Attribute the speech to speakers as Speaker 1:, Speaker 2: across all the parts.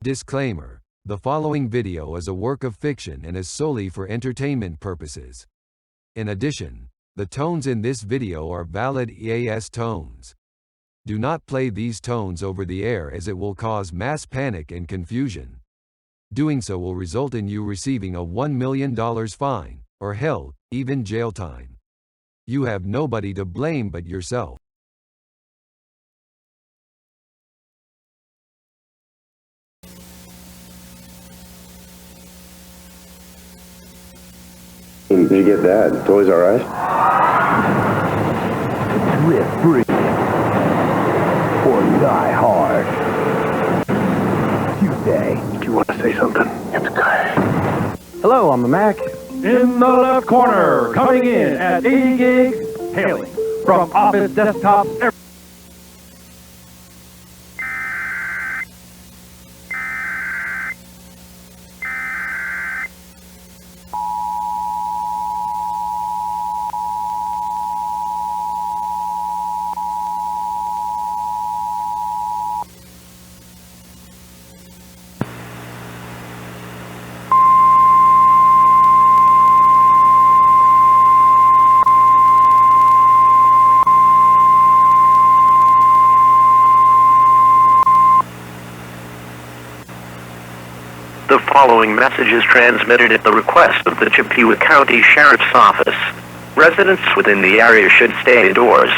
Speaker 1: Disclaimer: the following video is a work of fiction and is solely for entertainment purposes. In addition, the tones in this video are valid EAS tones. Do not play these tones over the air as it will cause mass panic and confusion. Doing so will result in you receiving a $1 million fine, or hell, even jail time. You have nobody to blame but yourself.
Speaker 2: You get that? Toys R Us?
Speaker 3: Live free or die hard. Tuesday.
Speaker 2: Do you want to say something?
Speaker 3: Hello, I'm the Mac.
Speaker 4: In the left corner, coming in at 80 gigs, hailing from office desktops.
Speaker 5: The following message is transmitted at the request of the Chippewa County Sheriff's Office. Residents within the area should stay indoors.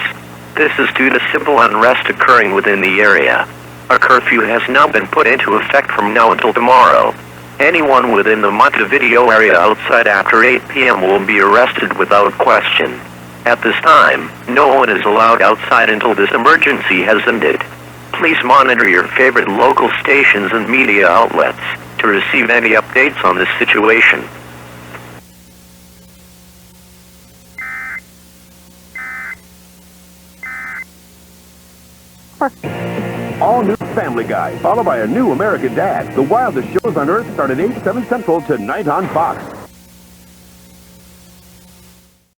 Speaker 5: This is due to civil unrest occurring within the area. A curfew has now been put into effect from now until tomorrow. Anyone within the Montevideo area outside after 8 p.m. will be arrested without question. At this time, no one is allowed outside until this emergency has ended. Please monitor your favorite local stations and media outlets to receive any updates on this situation.
Speaker 3: All new Family Guy, followed by a new American Dad. The wildest shows on Earth start at 8, 7 Central tonight on Fox.